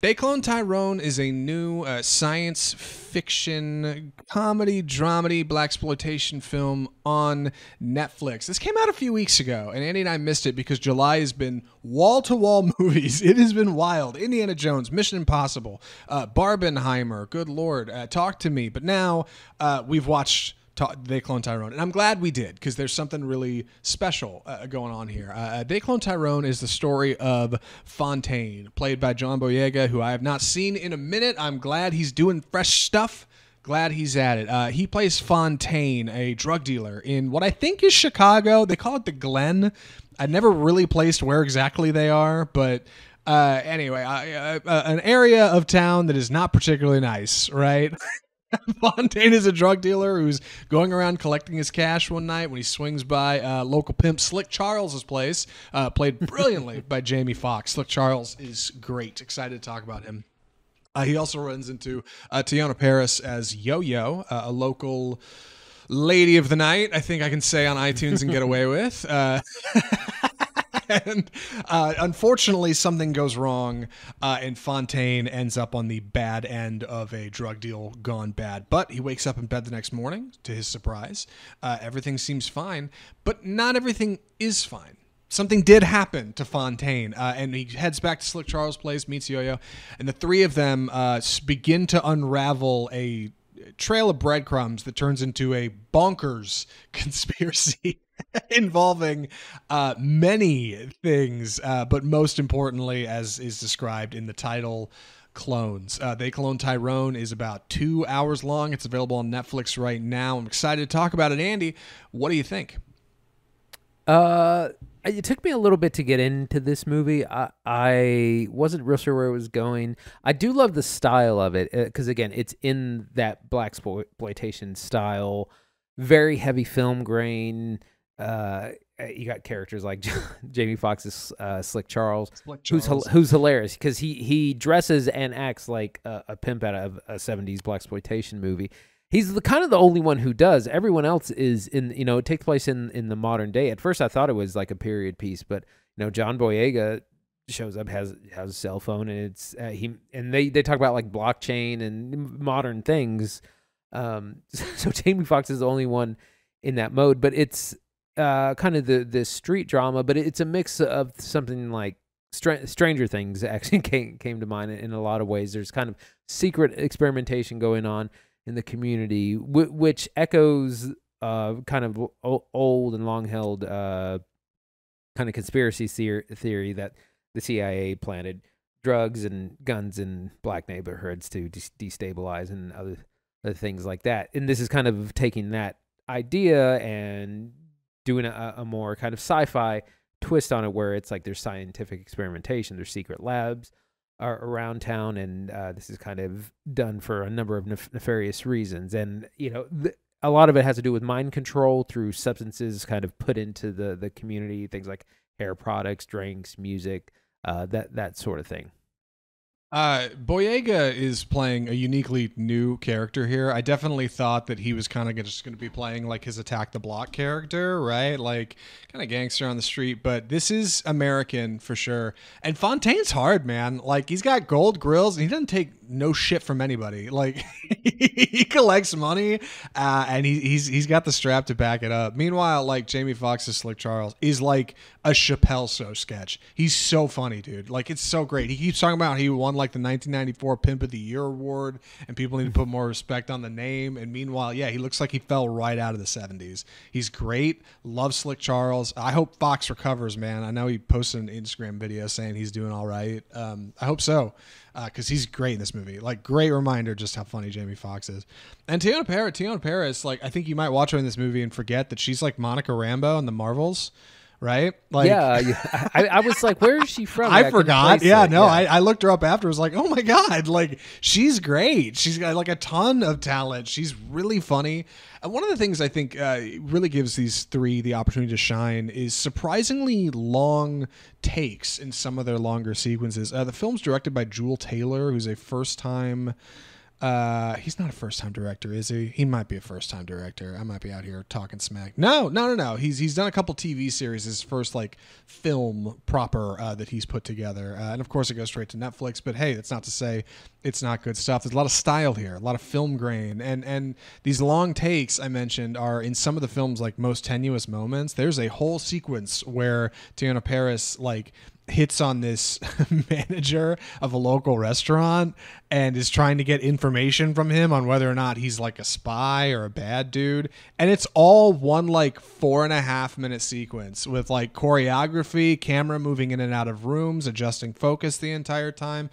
They Clone Tyrone is a new science fiction comedy, dramedy, blaxploitation film on Netflix. This came out a few weeks ago, and Andy and I missed it because July has been wall-to-wall movies. It has been wild. Indiana Jones, Mission Impossible, Barbenheimer, good Lord, Talk to Me. But now we've watched They Clone Tyrone. And I'm glad we did because there's something really special going on here. They Clone Tyrone is the story of Fontaine, played by John Boyega, who I have not seen in a minute. I'm glad he's doing fresh stuff. Glad he's at it. He plays Fontaine, a drug dealer in what I think is Chicago. They call it the Glen. I never really placed where exactly they are, but anyway, an area of town that is not particularly nice, right? Fontaine is a drug dealer who's going around collecting his cash one night when he swings by local pimp Slick Charles's place, played brilliantly by Jamie Foxx. Slick Charles is great. Excited to talk about him. He also runs into Tiana Paris as Yo-Yo, a local lady of the night, I think I can say on iTunes and get away with. And unfortunately, something goes wrong, and Fontaine ends up on the bad end of a drug deal gone bad. But he wakes up in bed the next morning, to his surprise. Everything seems fine, but not everything is fine. Something did happen to Fontaine, and he heads back to Slick Charles' place, meets Yo-Yo, and the three of them begin to unravel a trail of breadcrumbs that turns into a bonkers conspiracy involving many things, but most importantly, as is described in the title, clones. They Clone Tyrone is about 2 hours long. It's available on Netflix right now. I'm excited to talk about it. Andy, what do you think? It took me a little bit to get into this movie. I wasn't real sure where it was going. I do love the style of it because, again, it's in that blaxploitation style, very heavy film grain. You got characters like Jamie Foxx's Slick Charles, who's hilarious because he dresses and acts like a pimp out of a 70s blaxploitation movie. He's kind of the only one who does. Everyone else is it takes place in the modern day. At first, I thought it was like a period piece, but John Boyega shows up, has a cell phone, and it's they talk about like blockchain and modern things. So Jamie Foxx is the only one in that mode, but it's kind of the street drama, but it's a mix of something like Stranger Things actually came to mind in a lot of ways. There's kind of secret experimentation going on in the community, which echoes kind of old and long-held kind of conspiracy theory that the CIA planted drugs and guns in black neighborhoods to destabilize and other things like that. And this is kind of taking that idea and doing a more kind of sci-fi twist on it, where it's like there's scientific experimentation, there's secret labs are around town, and this is kind of done for a number of nefarious reasons. And a lot of it has to do with mind control through substances kind of put into the community, things like hair products, drinks, music, that sort of thing. Boyega is playing a uniquely new character here. I definitely thought that he was kind of just going to be playing like his Attack the Block character, right? Like kind of gangster on the street, but this is American for sure. And Fontaine's hard, man. Like he's got gold grills and he doesn't take no shit from anybody. Like he collects money, and he's got the strap to back it up. Meanwhile, like Jamie Foxx's Slick Charles is like a Chappelle Show sketch. He's so funny, dude. Like it's so great. He keeps talking about he won like the 1994 Pimp of the Year award, and people need to put more respect on the name. And meanwhile, yeah, he looks like he fell right out of the 70s. He's great. Love Slick Charles. I hope Fox recovers, man. I know he posted an Instagram video saying he's doing all right. I hope so, because he's great in this movie. Like, great reminder just how funny Jamie Foxx is. And Tiana Paris, like, I think you might watch her in this movie and forget that she's like Monica Rambeau in the Marvels. Right? Like, yeah. I was like, where is she from? I forgot. Yeah, no, yeah. I looked her up after. I was like, oh my God, like she's great. She's got like a ton of talent. She's really funny. And one of the things I think really gives these three the opportunity to shine is surprisingly long takes in some of their longer sequences. The film's directed by Juel Taylor, who's a first-time He's not a first-time director, is he? He might be a first-time director. I might be out here talking smack. No. He's done a couple TV series. His first like film proper that he's put together, and of course it goes straight to Netflix. But hey, that's not to say it's not good stuff. There's a lot of style here, a lot of film grain, and these long takes I mentioned are in some of the film's like most tenuous moments. There's a whole sequence where Teyonah Parris like hits on this manager of a local restaurant and is trying to get information from him on whether or not he's like a spy or a bad dude. And it's all one like 4.5 minute sequence with like choreography, camera moving in and out of rooms, adjusting focus the entire time.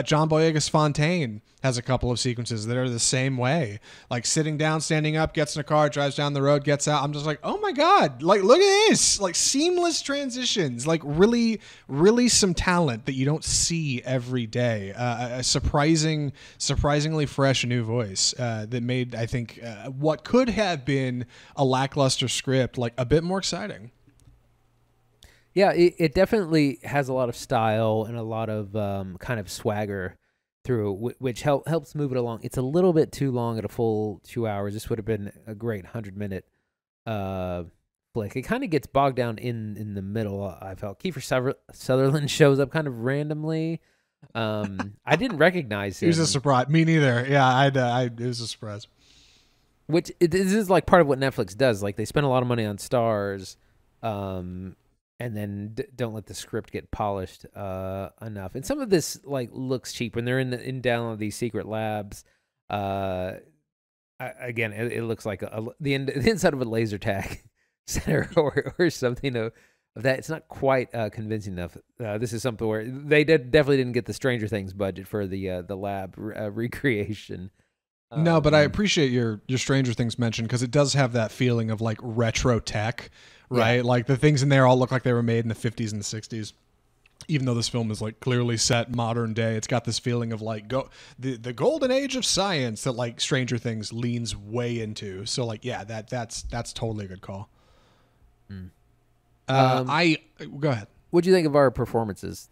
John Boyega's Fontaine has a couple of sequences that are the same way, like sitting down, standing up, gets in a car, drives down the road, gets out. I'm just like, oh my God, like, look at this, like seamless transitions, like really, really some talent that you don't see every day. A surprisingly fresh new voice that made, I think, what could have been a lackluster script, like a bit more exciting. Yeah, it definitely has a lot of style and a lot of kind of swagger through, which helps move it along. It's a little bit too long at a full 2 hours. This would have been a great 100-minute flick. It kind of gets bogged down in the middle, I felt. Kiefer Sutherland shows up kind of randomly. I didn't recognize him. It was a surprise. Me neither. Yeah, it was a surprise. This is like part of what Netflix does. Like they spend a lot of money on stars, and then don't let the script get polished enough. And some of this like looks cheap when they're in down these secret labs. Again, it looks like the inside of a laser tag center or something of that. It's not quite convincing enough. This is something where they definitely didn't get the Stranger Things budget for the lab recreation. No, but I appreciate your Stranger Things mention because it does have that feeling of like retro tech, right? Yeah. Like the things in there all look like they were made in the 50s and the 60s. Even though this film is like clearly set modern day, it's got this feeling of like the golden age of science that like Stranger Things leans way into. So like, yeah, that's totally a good call. Go ahead. What'd you think of our performances?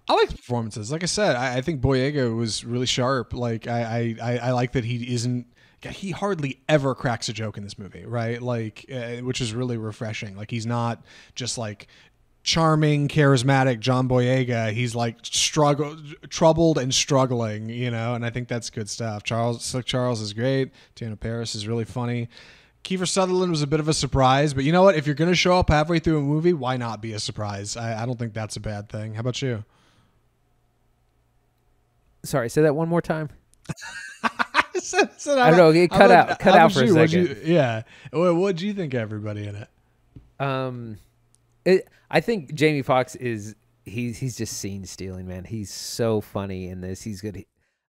I like the performances. Like I said, I think Boyega was really sharp. Like I like that he hardly ever cracks a joke in this movie, right? Like, which is really refreshing. Like he's not just like charming, charismatic John Boyega. He's like troubled and struggling, you know. And I think that's good stuff. Charles is great. Teyonah Parris is really funny. Kiefer Sutherland was a bit of a surprise, but you know what? If you're going to show up halfway through a movie, why not be a surprise? I don't think that's a bad thing. How about you? Sorry, say that one more time. I don't know. It cut out for a second. Yeah. What do you think of everybody in it? I think Jamie Foxx he's just scene stealing, man. He's so funny in this. He's good.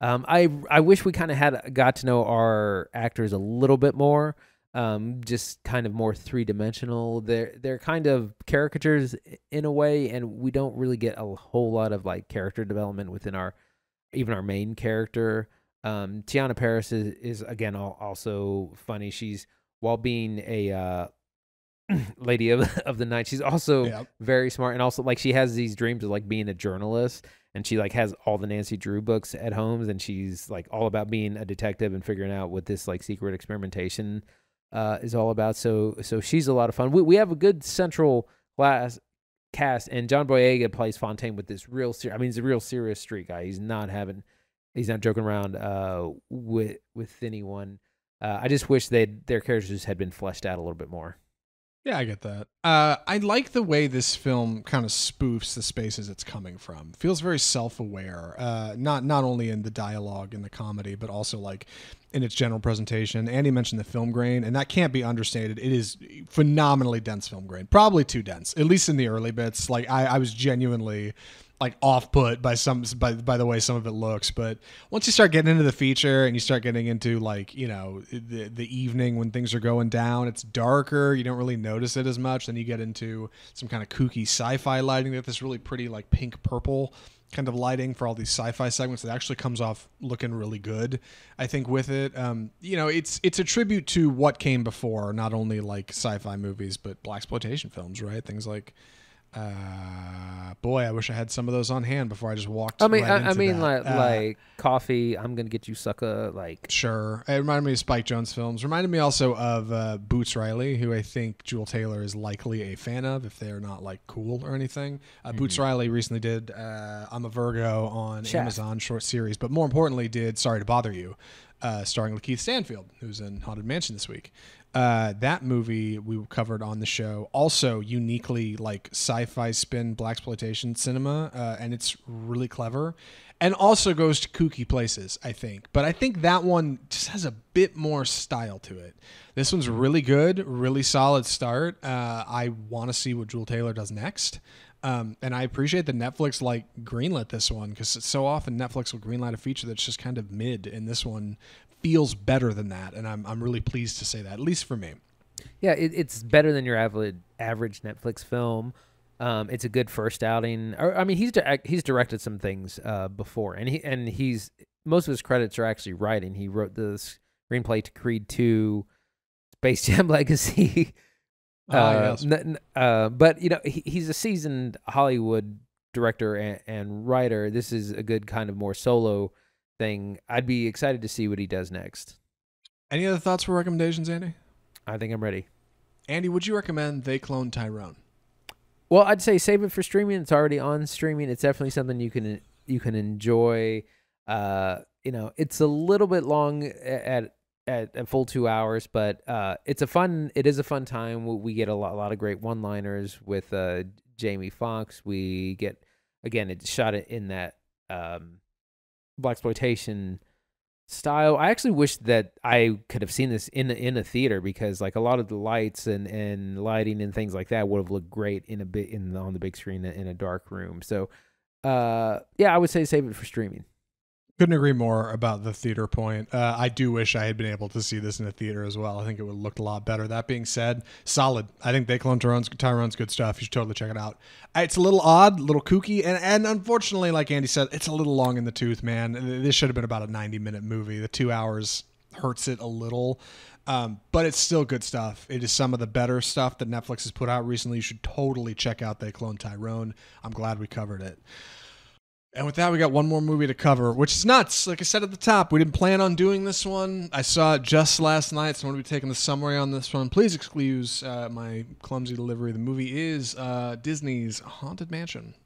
I wish we kind of got to know our actors a little bit more. Just kind of more three-dimensional. They're kind of caricatures in a way, and we don't really get a whole lot of like character development within even our main character. Teyonah Parris is again also funny. She's, while being a lady of the night, she's also very smart, and also like she has these dreams of like being a journalist, and she like has all the Nancy Drew books at home, and she's like all about being a detective and figuring out what this like secret experimentation is all about. So she's a lot of fun. We have a good central cast, and John Boyega plays Fontaine with this he's a real serious street guy. He's not joking around with anyone. I just wish their characters had been fleshed out a little bit more. Yeah, I get that. I like the way this film kind of spoofs the spaces it's coming from. Feels very self-aware, not only in the dialogue and the comedy, but also like in its general presentation. Andy mentioned the film grain, and that can't be understated. It is phenomenally dense film grain, probably too dense, at least in the early bits. Like I was genuinely like off-put by the way some of it looks, but once you start getting into the feature and you start getting into like, you know, the evening when things are going down, it's darker, you don't really notice it as much. Then you get into some kind of kooky sci-fi lighting. They have this really pretty like pink purple kind of lighting for all these sci-fi segments that actually comes off looking really good, I think, with it. You know, it's a tribute to what came before, not only like sci-fi movies but blaxploitation films, right? Things like Boy, I wish I had some of those on hand before I just walked. I mean, right into that. like coffee. I'm gonna get you, sucker. Like, Sure. It reminded me of Spike Jonze films. Reminded me also of Boots Riley, who I think Juel Taylor is likely a fan of if they're not like cool or anything. Boots Riley recently did I'm a Virgo on Chef. Amazon short series, but more importantly did Sorry to Bother You, starring Lakeith Stanfield, who's in Haunted Mansion this week. That movie we covered on the show, also uniquely like sci-fi spin blaxploitation cinema, and it's really clever, and also goes to kooky places, I think. But I think that one just has a bit more style to it. This one's really good, really solid start. I want to see what Juel Taylor does next. And I appreciate that Netflix like greenlit this one, because so often Netflix will greenlight a feature that's just kind of mid, and this one feels better than that, and I'm really pleased to say that, at least for me. yeah, it's better than your average Netflix film. It's a good first outing. I mean, he's directed some things before, and he's most of his credits are actually writing. He wrote the screenplay to Creed 2, Space Jam Legacy. Yes. But you know, he's a seasoned Hollywood director and writer. This is a good kind of more solo thing. I'd be excited to see what he does next. Any other thoughts for recommendations, Andy? I think I'm ready. Andy, would you recommend They Clone Tyrone? Well, I'd say save it for streaming. It's already on streaming. It's definitely something you can enjoy. You know, it's a little bit long at a full 2 hours, but it is a fun time. We get a lot of great one-liners with Jamie Foxx. We get, again, it's shot in that blaxploitation style. I actually wish that I could have seen this in a theater, because like a lot of the lights and lighting and things like that would have looked great on the big screen in a dark room. So yeah, I would say save it for streaming. Couldn't agree more about the theater point. I do wish I had been able to see this in a theater as well. I think it would have looked a lot better. That being said, solid. I think They Clone Tyrone's good stuff. You should totally check it out. It's a little odd, a little kooky, and unfortunately, like Andy said, it's a little long in the tooth, man. This should have been about a 90-minute movie. The 2 hours hurts it a little, but it's still good stuff. It is some of the better stuff that Netflix has put out recently. You should totally check out They Clone Tyrone. I'm glad we covered it. And with that, we got one more movie to cover, which is nuts. Like I said at the top, we didn't plan on doing this one. I saw it just last night, so I'm going to be taking the summary on this one. Please excuse my clumsy delivery. The movie is Disney's Haunted Mansion.